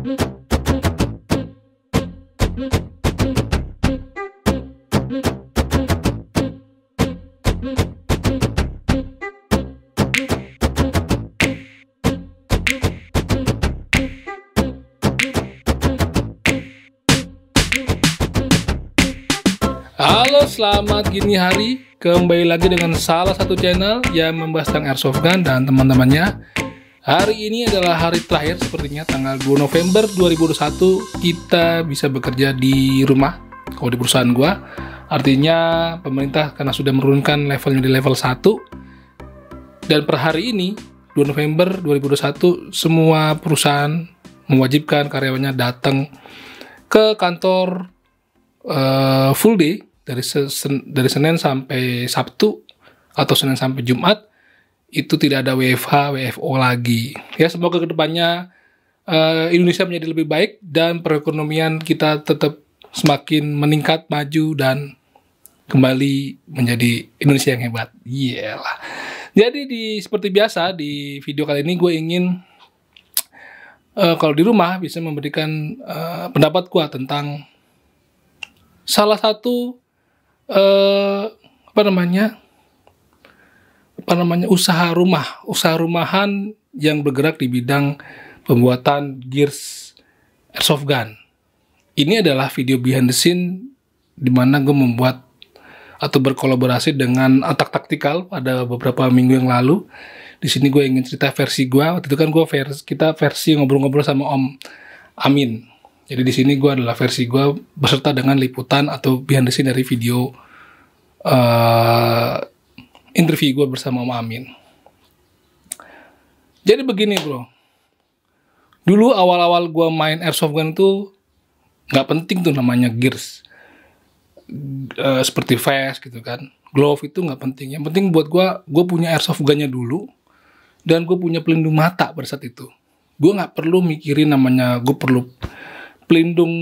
Halo, selamat gini hari. Kembali lagi dengan salah satu channel yang membahas tentang airsoft gun dan teman-temannya. Hari ini adalah hari terakhir sepertinya, tanggal 2 November 2021 kita bisa bekerja di rumah. Kalau di perusahaan gua, artinya pemerintah karena sudah menurunkan levelnya di level 1. Dan per hari ini 2 November 2021 semua perusahaan mewajibkan karyawannya datang ke kantor full day dari Senin sampai Sabtu atau Senin sampai Jumat. Itu tidak ada WFH, WFO lagi. Ya, semoga kedepannya Indonesia menjadi lebih baik dan perekonomian kita tetap semakin meningkat, maju dan kembali menjadi Indonesia yang hebat. Iyalah. Jadi seperti biasa di video kali ini gue ingin kalau di rumah bisa memberikan pendapat gue tentang salah satu usaha rumahan yang bergerak di bidang pembuatan gears airsoft gun. Ini adalah video behind the scene di mana gue membuat atau berkolaborasi dengan Attack Tactical pada beberapa minggu yang lalu. Di sini gue ingin cerita versi gue. Waktu itu kan kita versi ngobrol-ngobrol sama Om Amin. Jadi di sini gue adalah versi gue beserta dengan liputan atau behind the scene dari video interview gue bersama Om Amin. Jadi begini bro, dulu awal-awal gue main airsoft gun itu nggak penting tuh namanya gears, seperti vest gitu kan, glove itu nggak penting. Yang penting buat gue punya airsoft gunnya dulu dan gue punya pelindung mata pada saat itu. Gue nggak perlu mikirin namanya gue perlu pelindung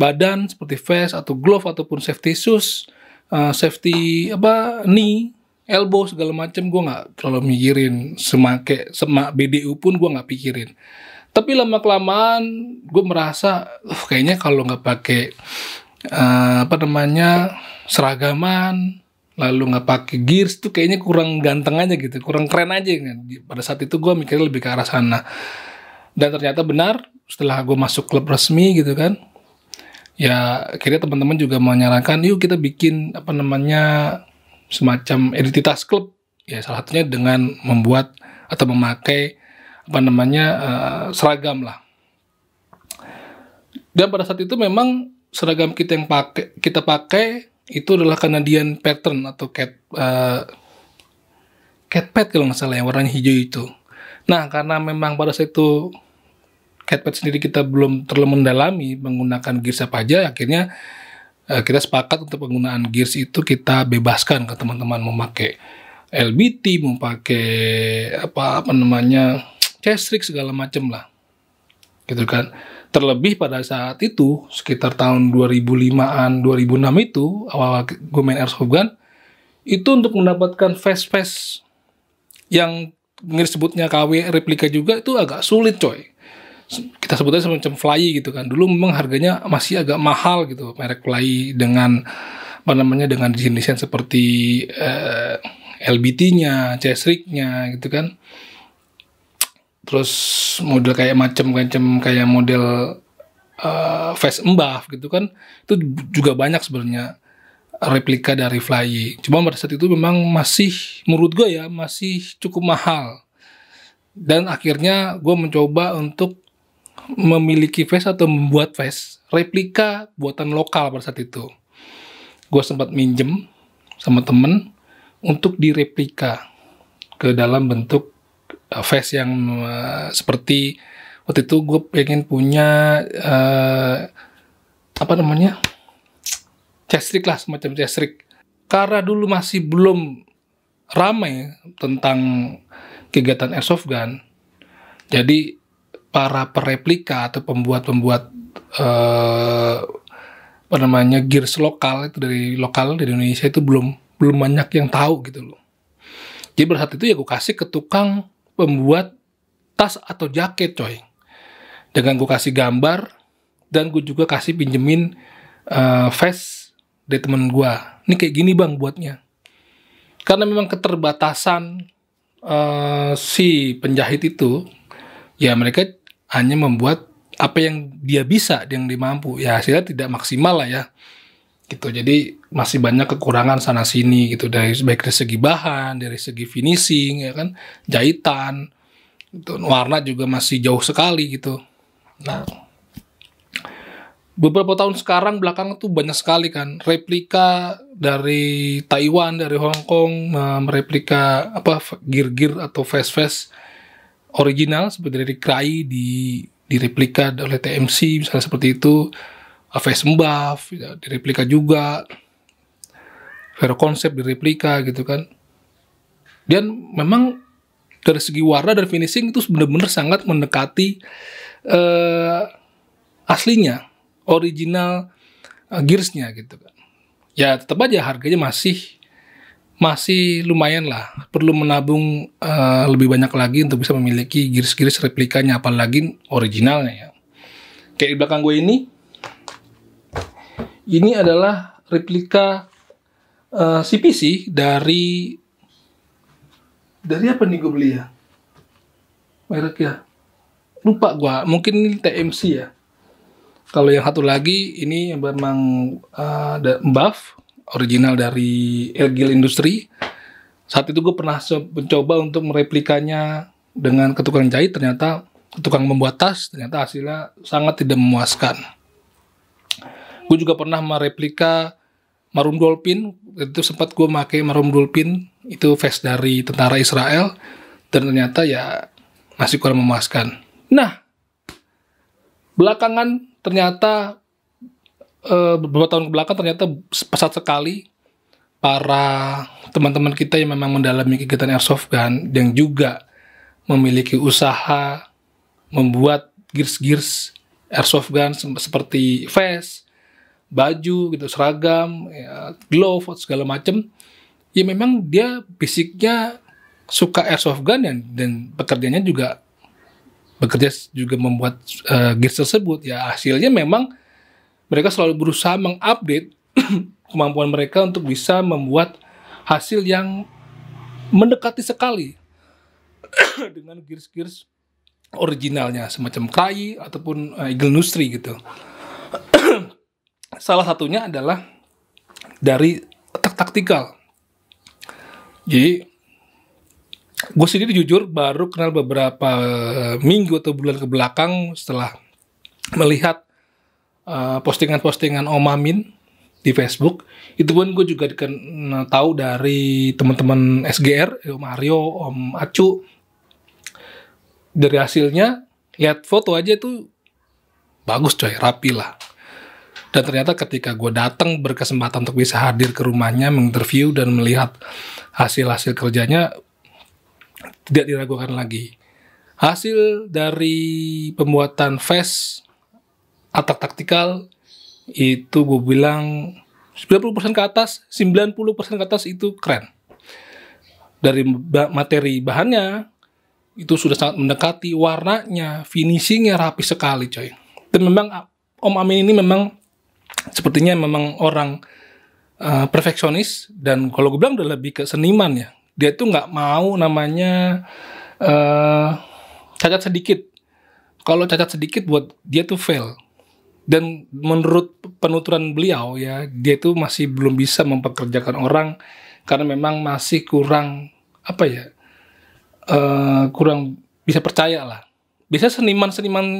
badan seperti vest atau glove ataupun safety shoes, safety knee, elbow segala macam. Gue nggak terlalu mikirin, semak BDU pun gue nggak pikirin. Tapi lama kelamaan gue merasa kayaknya kalau nggak pakai seragaman lalu nggak pakai gears tuh kayaknya kurang ganteng aja gitu, kurang keren aja kan. Pada saat itu gue mikirnya lebih ke arah sana. Dan ternyata benar, setelah gue masuk klub resmi gitu kan, ya akhirnya teman-teman juga menyarankan yuk kita bikin semacam identitas klub. Ya salah satunya dengan membuat atau memakai seragam lah. Dan pada saat itu memang seragam kita yang kita pakai itu adalah Canadian pattern atau cat pad kalau nggak salah, yang warnanya hijau itu. Nah karena memang pada saat itu catpad sendiri kita belum terlalu mendalami menggunakan gears apa aja, akhirnya kita sepakat untuk penggunaan gears itu kita bebaskan ke teman-teman mau pakai LBT, mau pakai chest rig segala macem lah, gitu kan. Terlebih pada saat itu sekitar tahun 2005-an, 2006 itu awal gue main airsoft gun itu untuk mendapatkan vest yang disebutnya KW replika juga itu agak sulit coy. Kita sebutnya semacam Fly gitu kan. Dulu memang harganya masih agak mahal gitu, merek Fly dengan dengan desain seperti LBT-nya, chest rig-nya gitu kan. Terus model kayak kayak model vest embaf gitu kan. Itu juga banyak sebenarnya replika dari Fly. Cuma pada saat itu memang menurut gue ya masih cukup mahal. Dan akhirnya gue mencoba untuk memiliki vest atau membuat vest replika buatan lokal pada saat itu. Gue sempat minjem sama temen untuk direplika ke dalam bentuk vest yang seperti waktu itu gue pengen punya chest rig lah, semacam chest rig. Karena dulu masih belum ramai tentang kegiatan airsoft gun, jadi para pereplika atau pembuat gears lokal itu dari Indonesia itu belum banyak yang tahu gitu loh. Jadi pada saat itu ya gue kasih ke tukang pembuat tas atau jaket coy. dengan gue kasih gambar, dan gue juga kasih pinjemin face dari temen gue. Ini kayak gini bang buatnya. Karena memang keterbatasan si penjahit itu, ya mereka hanya membuat apa yang dia bisa, yang dia mampu. Ya hasilnya tidak maksimal lah ya. Gitu. Jadi masih banyak kekurangan sana sini gitu, baik dari segi bahan, dari segi finishing ya kan, jahitan, gitu. Warna juga masih jauh sekali gitu. Nah, beberapa tahun sekarang belakang tuh banyak sekali kan replika dari Taiwan, dari Hong Kong, mereplika gear-gear atau face original seperti dari Cry direplika oleh TMC misalnya seperti itu. Face Mbuff ya, direplika juga, Vero Concept direplika gitu kan. Dan memang dari segi warna dan finishing itu benar-benar sangat mendekati aslinya, original gearsnya gitu kan. Ya tetap aja harganya masih lumayan lah. Perlu menabung lebih banyak lagi untuk bisa memiliki gears replikanya, apalagi originalnya ya. Kayak di belakang gue ini adalah replika CPC dari apa nih gue beli ya? Mereknya lupa gue, mungkin ini TMC ya. Kalau yang satu lagi ini memang Mbuff original dari Elgil Industry. Saat itu gue pernah mencoba untuk mereplikanya dengan ke tukang jahit, ternyata ke tukang membuat tas, ternyata hasilnya sangat tidak memuaskan. Gue juga pernah mereplika Maroon Dolphin, itu sempat gue pakai Maroon Dolphin, itu face dari tentara Israel, dan ternyata ya masih kurang memuaskan. Nah, belakangan ternyata beberapa tahun kebelakang ternyata pesat sekali para teman-teman kita yang memang mendalami kegiatan airsoft gun, yang juga memiliki usaha membuat gears airsoft gun seperti vest, baju gitu, seragam, ya, glove, segala macem. Ya memang dia basicnya suka airsoft gun dan bekerja juga membuat gears tersebut. Ya hasilnya memang mereka selalu berusaha mengupdate kemampuan mereka untuk bisa membuat hasil yang mendekati sekali dengan gears originalnya, semacam Cry ataupun Eagle Industry gitu. Salah satunya adalah dari attack tactical. Jadi gue sendiri jujur baru kenal beberapa minggu atau bulan ke belakang setelah melihat postingan-postingan Om Amin di Facebook. Itu pun gue juga tahu dari teman-teman SGR, Om Aryo, Om Acu. Dari hasilnya, lihat foto aja tuh bagus coy, rapi lah. Dan ternyata ketika gue datang berkesempatan untuk bisa hadir ke rumahnya, menginterview dan melihat hasil-hasil kerjanya, tidak diragukan lagi. Hasil dari pembuatan vest attack tactical itu gue bilang 90% ke atas, 90% ke atas itu keren. Dari materi bahannya itu sudah sangat mendekati, warnanya, finishingnya rapi sekali coy. Dan memang Om Amin ini memang sepertinya memang orang perfeksionis, dan kalau gue bilang udah lebih ke seniman ya. Dia tuh nggak mau namanya cacat sedikit. Kalau cacat sedikit buat dia tuh fail. Dan menurut penuturan beliau ya, dia tuh masih belum bisa mempekerjakan orang karena memang masih kurang kurang bisa percaya lah. Biasanya seniman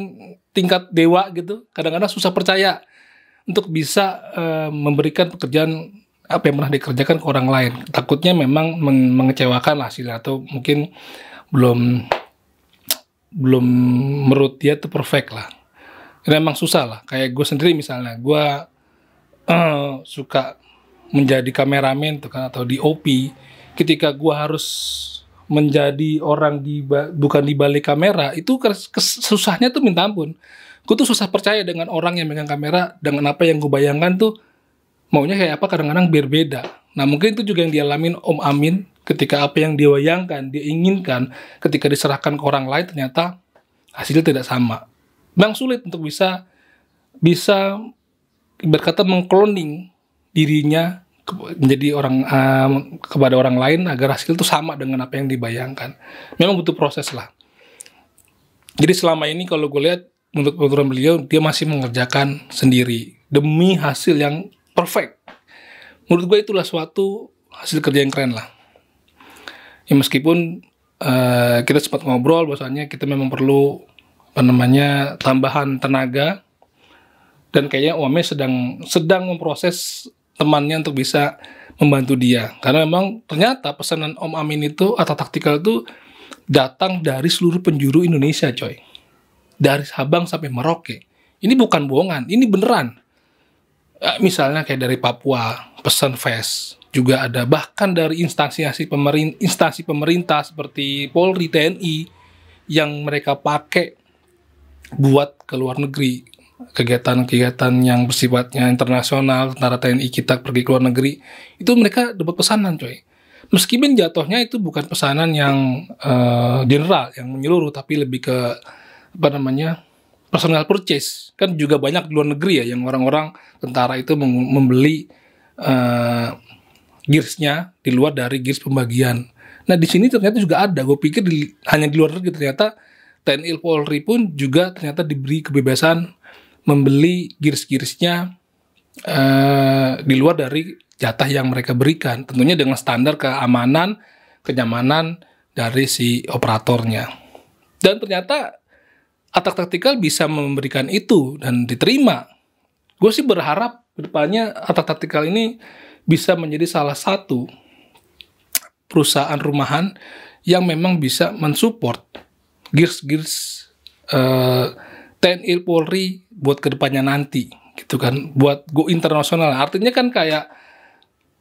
tingkat dewa gitu kadang-kadang susah percaya untuk bisa memberikan pekerjaan apa yang pernah dikerjakan ke orang lain. Takutnya memang mengecewakan hasilnya, atau mungkin belum menurut dia tuh perfect lah. Karena memang susah lah. Kayak gue sendiri misalnya, gue suka menjadi kameramen tuh kan, atau DOP. Ketika gue harus menjadi orang bukan di balik kamera, itu susahnya tuh minta ampun. Gue tuh susah percaya dengan orang yang megang kamera, dengan apa yang gue bayangkan tuh maunya kayak apa, kadang-kadang berbeda. Nah mungkin itu juga yang dialamin Om Amin, ketika apa yang dia bayangkan, dia inginkan, ketika diserahkan ke orang lain ternyata hasilnya tidak sama. memang sulit untuk bisa berkata mengkloning dirinya menjadi orang kepada orang lain agar hasil itu sama dengan apa yang dibayangkan. Memang butuh proses lah. Jadi selama ini kalau gue lihat menurut program beliau, dia masih mengerjakan sendiri demi hasil yang perfect. Menurut gue itulah suatu hasil kerja yang keren lah. Ya meskipun kita sempat ngobrol bahwasanya kita memang perlu tambahan tenaga, dan kayaknya Ome sedang memproses temannya untuk bisa membantu dia, karena memang ternyata pesanan Om Amin itu atau taktikal itu datang dari seluruh penjuru Indonesia, coy, dari Sabang sampai Merauke. Ini bukan bohongan, ini beneran. Misalnya kayak dari Papua pesan fest juga ada, bahkan dari instansi pemerintah seperti Polri, TNI yang mereka pakai buat ke luar negeri, kegiatan-kegiatan yang bersifatnya internasional, tentara TNI kita pergi ke luar negeri, itu mereka dapat pesanan, coy. Meskipun jatuhnya itu bukan pesanan yang general, yang menyeluruh, tapi lebih ke personal purchase. Kan juga banyak di luar negeri ya, yang orang-orang tentara itu membeli gearsnya di luar dari gears pembagian. Nah di sini ternyata juga ada. Gue pikir hanya di luar negeri, ternyata TNI Polri pun juga ternyata diberi kebebasan membeli gears-gearsnya di luar dari jatah yang mereka berikan, tentunya dengan standar keamanan, kenyamanan dari si operatornya. Dan ternyata Atak Taktikal bisa memberikan itu dan diterima. Gue sih berharap kedepannya Atak Taktikal ini bisa menjadi salah satu perusahaan rumahan yang memang bisa mensupport gears-gears TNI Polri buat kedepannya nanti, gitu kan, buat go internasional. Artinya kan kayak,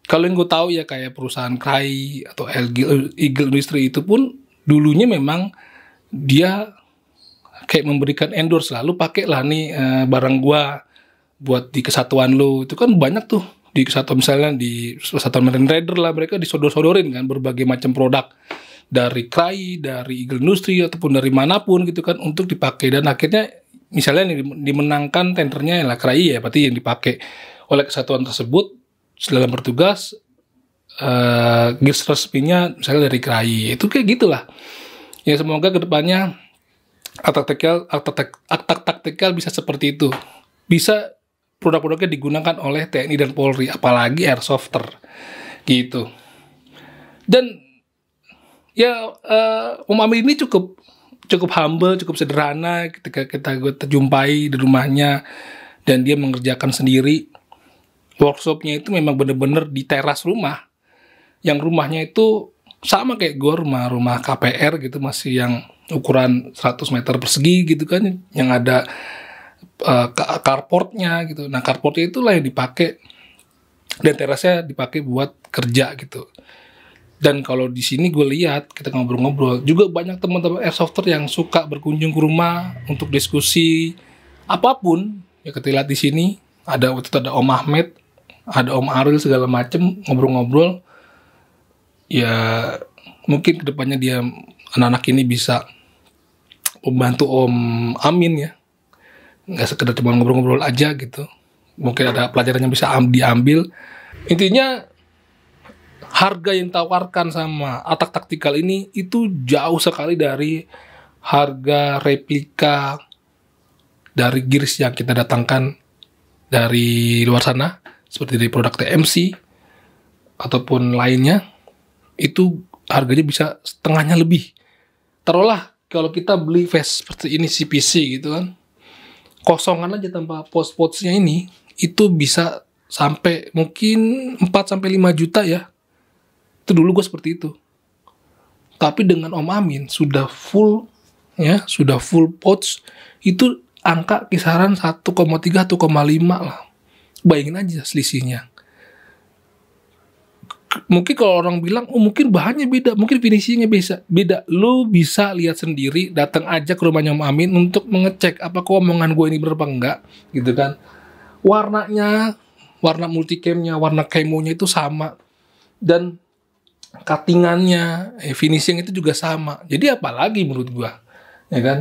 kalau yang gue tahu ya, kayak perusahaan KRAI atau Eagle Industry itu pun dulunya memang dia kayak memberikan endorse lah, lu pakai lah nih barang gua buat di kesatuan lu. Itu kan banyak tuh di kesatuan, misalnya di Kesatuan Marine Raider lah, mereka disodor-sodorin kan berbagai macam produk dari KRAI, dari Eagle Industry ataupun dari manapun gitu kan, untuk dipakai. Dan akhirnya misalnya dimenangkan tendernya lah KRAI ya, berarti yang dipakai oleh kesatuan tersebut dalam bertugas gears resminya misalnya dari KRAI. Itu kayak gitulah ya. Semoga kedepannya Atak Taktikal bisa seperti itu, bisa produk-produknya digunakan oleh TNI dan Polri, apalagi airsofter gitu. Dan ya Om Amin ini cukup humble, cukup sederhana ketika gue terjumpai di rumahnya, dan dia mengerjakan sendiri. Workshopnya itu memang bener-bener di teras rumah, yang rumahnya itu sama kayak gue, rumah KPR gitu, masih yang ukuran 100 meter persegi gitu kan, yang ada carportnya gitu. Nah carportnya itulah yang dipakai, dan terasnya dipakai buat kerja gitu. Dan kalau di sini gue lihat, kita ngobrol-ngobrol, juga banyak teman-teman airsofter yang suka berkunjung ke rumah untuk diskusi apapun. Ya kita lihat di sini ada Om Ahmed, ada Om Aril, segala macem ngobrol-ngobrol. Ya mungkin kedepannya dia, anak-anak ini bisa membantu Om Amin ya, nggak sekedar cuma ngobrol-ngobrol aja gitu. Mungkin ada pelajaran yang bisa diambil. Intinya harga yang ditawarkan sama Atak Taktikal ini itu jauh sekali dari harga replika dari gears yang kita datangkan dari luar sana, seperti dari produk TMC ataupun lainnya. Itu harganya bisa setengahnya lebih. Taruhlah kalau kita beli vest seperti ini CPC gitu kan, kosongan aja tanpa pouch-pouchnya ini, itu bisa sampai mungkin 4-5 juta ya. Itu dulu gue seperti itu. Tapi dengan Om Amin sudah full ya, sudah full pouch, itu angka kisaran 1,3-1,5 lah. Bayangin aja selisihnya. Mungkin kalau orang bilang, oh mungkin bahannya beda, mungkin finishingnya beda. Lu bisa lihat sendiri, datang aja ke rumahnya Om Amin untuk mengecek apakah omongan gue ini bener apa enggak, gitu kan. Warnanya, warna multicamnya, warna kemonya itu sama, dan cuttingannya, finishing itu juga sama. Jadi apalagi menurut gua, ya kan?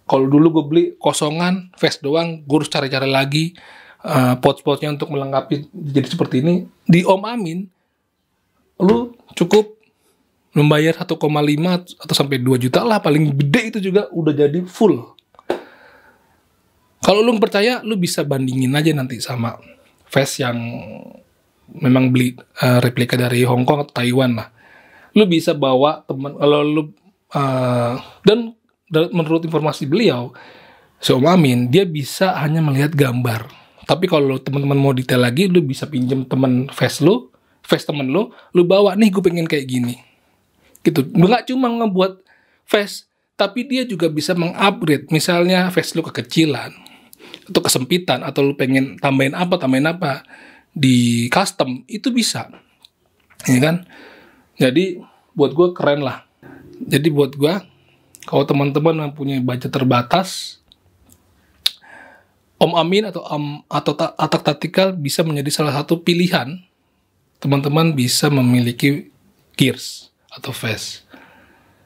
Kalau dulu gue beli kosongan, face doang, gue harus cari-cari lagi pouch-pouchnya untuk melengkapi jadi seperti ini. Di Om Amin, lu cukup membayar 1,5 atau sampai 2 juta lah, paling gede itu juga udah jadi full. Kalau lu percaya, lu bisa bandingin aja nanti sama face yang memang beli replika dari Hong Kong atau Taiwan lah. Lu bisa bawa teman, kalau lu dan menurut informasi beliau, si Om Amin, dia bisa hanya melihat gambar. Tapi kalau teman-teman mau detail lagi, lu bisa pinjem temen face temen lu bawa, nih gue pengen kayak gini. Gitu. Nggak cuma ngebuat face, tapi dia juga bisa mengupgrade. Misalnya face lu kekecilan, atau kesempitan, atau lu pengen tambahin apa di custom, itu bisa. Ya kan? Jadi, buat gue keren lah. Jadi buat gue, kalau teman-teman mempunyai budget terbatas, Om Amin atau Atak Tactical bisa menjadi salah satu pilihan. Teman-teman bisa memiliki gears atau face.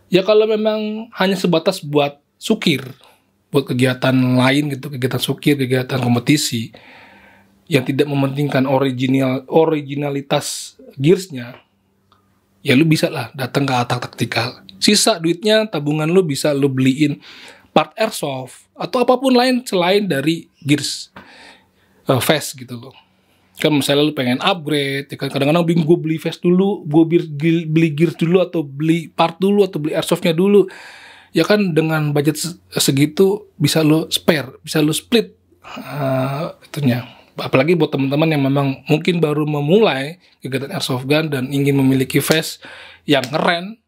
Ya kalau memang hanya sebatas buat sukir, buat kegiatan lain gitu, kegiatan sukir, kegiatan kompetisi, yang tidak mementingkan originalitas gearsnya, ya lu bisa lah datang ke Atak Tactical. Sisa duitnya, tabungan lu bisa lu beliin part airsoft atau apapun lain selain dari gears face gitu loh. Kan misalnya lu pengen upgrade, ya kan kadang-kadang gue beli face dulu, gue beli gears dulu, atau beli part dulu, atau beli airsoftnya dulu. Ya kan dengan budget segitu bisa lu spare, bisa lu split itunya. Apalagi buat teman-teman yang memang mungkin baru memulai kegiatan airsoft gun dan ingin memiliki face yang keren,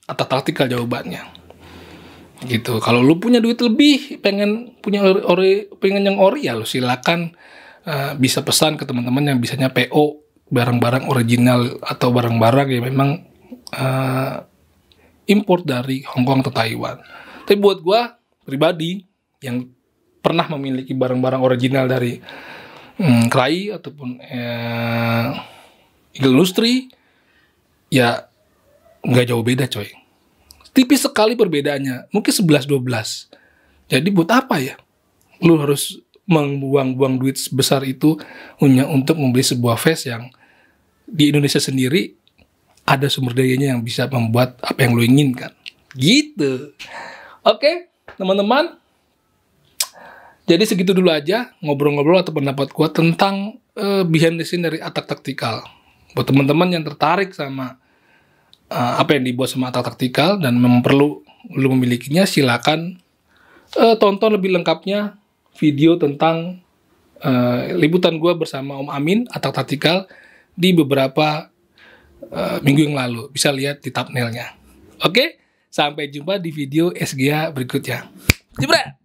Atak Tactical jawabannya. Gitu. Kalau lu punya duit lebih, pengen yang ori, ya lu silakan bisa pesan ke teman-teman yang bisanya PO barang-barang original atau barang-barang yang memang import dari Hong Kong atau Taiwan. Tapi buat gua pribadi yang pernah memiliki barang-barang original dari Krai ataupun Eagle Industry, ya nggak jauh beda coy. Tipis sekali perbedaannya, mungkin 11-12. Jadi buat apa ya lu harus membuang-buang duit sebesar itu hanya untuk membeli sebuah face yang di Indonesia sendiri ada sumber dayanya yang bisa membuat apa yang lu inginkan. Gitu. Oke, teman-teman. Jadi segitu dulu aja ngobrol-ngobrol atau pendapat gua tentang behind the scene dari Atak Tactical. Buat teman-teman yang tertarik sama apa yang dibuat sama Atak Tactical dan memang perlu lu memilikinya, silakan tonton lebih lengkapnya video tentang liputan gue bersama Om Amin Atak Tactical di beberapa minggu yang lalu. Bisa lihat di thumbnailnya. Oke, sampai jumpa di video SGA berikutnya. Jebret!